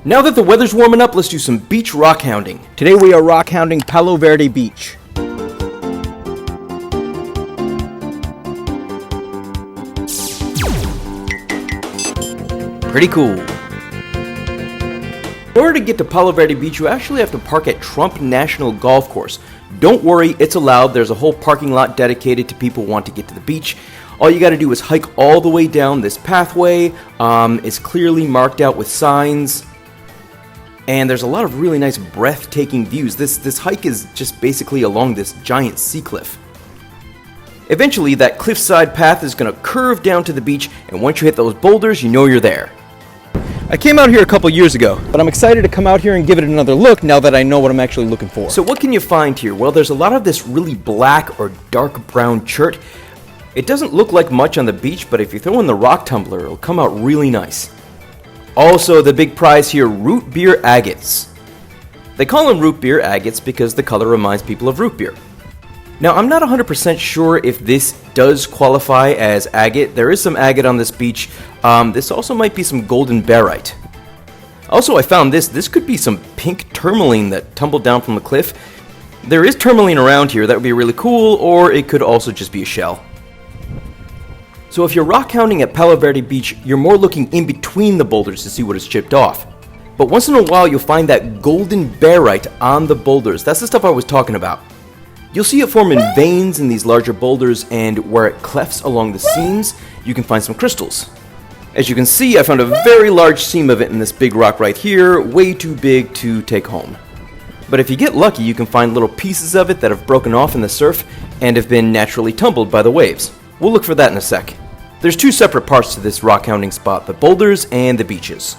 Now that the weather's warming up, let's do some beach rock hounding. Today we are rock hounding Palo Verde Beach. Pretty cool. In order to get to Palo Verde Beach, you actually have to park at Trump National Golf Course. Don't worry, it's allowed. There's a whole parking lot dedicated to people who want to get to the beach. All you got to do is hike all the way down this pathway. It's clearly marked out with signs. And there's a lot of really nice breathtaking views. This hike is just basically along this giant sea cliff. Eventually, that cliffside path is going to curve down to the beach, and once you hit those boulders, you know you're there. I came out here a couple years ago, but I'm excited to come out here and give it another look now that I know what I'm actually looking for. So what can you find here? Well, there's a lot of this really black or dark brown chert. It doesn't look like much on the beach, but if you throw in the rock tumbler, it'll come out really nice. Also, the big prize here, root beer agates. They call them root beer agates because the color reminds people of root beer. Now, I'm not 100% sure if this does qualify as agate. There is some agate on this beach. This also might be some golden barite. Also, I found this could be some pink tourmaline that tumbled down from the cliff. There is tourmaline around here. That would be really cool, or it could also just be a shell. So if you're rock hounding at Palo Verde Beach, you're more looking in between the boulders to see what is chipped off. But once in a while, you'll find that golden barite on the boulders. That's the stuff I was talking about. You'll see it form in veins in these larger boulders, and where it clefts along the seams, you can find some crystals. As you can see, I found a very large seam of it in this big rock right here, way too big to take home. But if you get lucky, you can find little pieces of it that have broken off in the surf and have been naturally tumbled by the waves. We'll look for that in a sec. There's two separate parts to this rock hounding spot, the boulders and the beaches.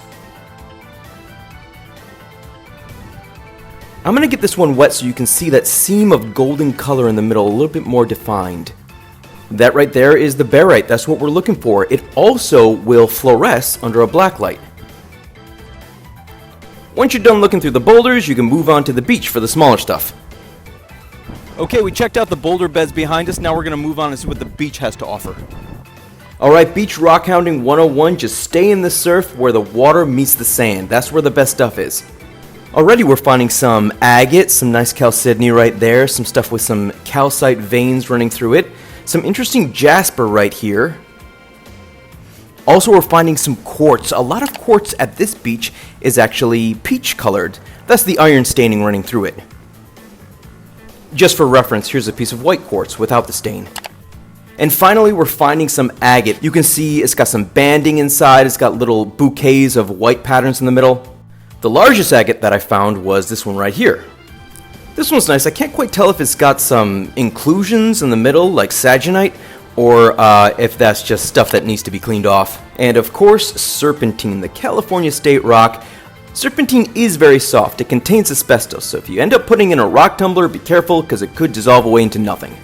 I'm going to get this one wet so you can see that seam of golden color in the middle a little bit more defined. That right there is the barite. That's what we're looking for. It also will fluoresce under a black light. Once you're done looking through the boulders, you can move on to the beach for the smaller stuff. Okay, we checked out the boulder beds behind us. Now we're going to move on and see what the beach has to offer. Alright, beach rock hounding 101. Just stay in the surf where the water meets the sand. That's where the best stuff is. Already we're finding some agate, some nice chalcedony right there, some stuff with some calcite veins running through it, some interesting jasper right here. Also, we're finding some quartz. A lot of quartz at this beach is actually peach colored. That's the iron staining running through it. Just for reference, here's a piece of white quartz without the stain. And finally, we're finding some agate. You can see it's got some banding inside. It's got little bouquets of white patterns in the middle. The largest agate that I found was this one right here. This one's nice. I can't quite tell if it's got some inclusions in the middle, like saginite, or if that's just stuff that needs to be cleaned off. And of course, serpentine, the California state rock. Serpentine is very soft. It contains asbestos, so if you end up putting in a rock tumbler, be careful because it could dissolve away into nothing.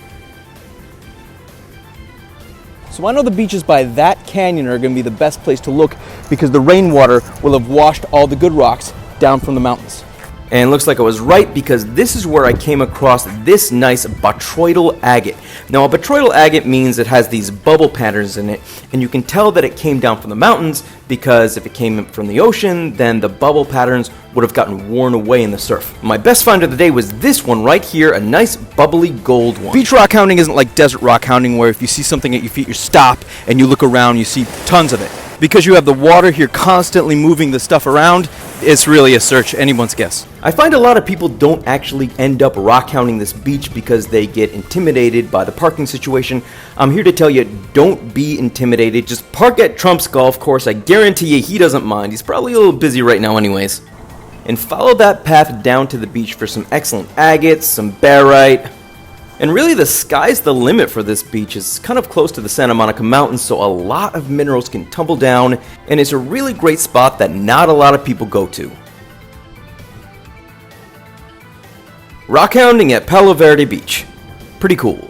So I know the beaches by that canyon are going to be the best place to look because the rainwater will have washed all the good rocks down from the mountains. And it looks like I was right because this is where I came across this nice botryoidal agate. Now a botryoidal agate means it has these bubble patterns in it, and you can tell that it came down from the mountains because if it came from the ocean, then the bubble patterns would have gotten worn away in the surf. My best find of the day was this one right here, a nice bubbly gold one. Beach rock hounding isn't like desert rock hounding where if you see something at your feet, you stop and you look around, you see tons of it. Because you have the water here constantly moving the stuff around, it's really a search, anyone's guess. I find a lot of people don't actually end up rock hounding this beach because they get intimidated by the parking situation. I'm here to tell you, don't be intimidated. Just park at Trump's golf course. I guarantee you he doesn't mind. He's probably a little busy right now anyways. And follow that path down to the beach for some excellent agates, some barite. And really the sky's the limit for this beach. It's kind of close to the Santa Monica Mountains, so a lot of minerals can tumble down, and it's a really great spot that not a lot of people go to. Rock hounding at Palo Verde Beach. Pretty cool.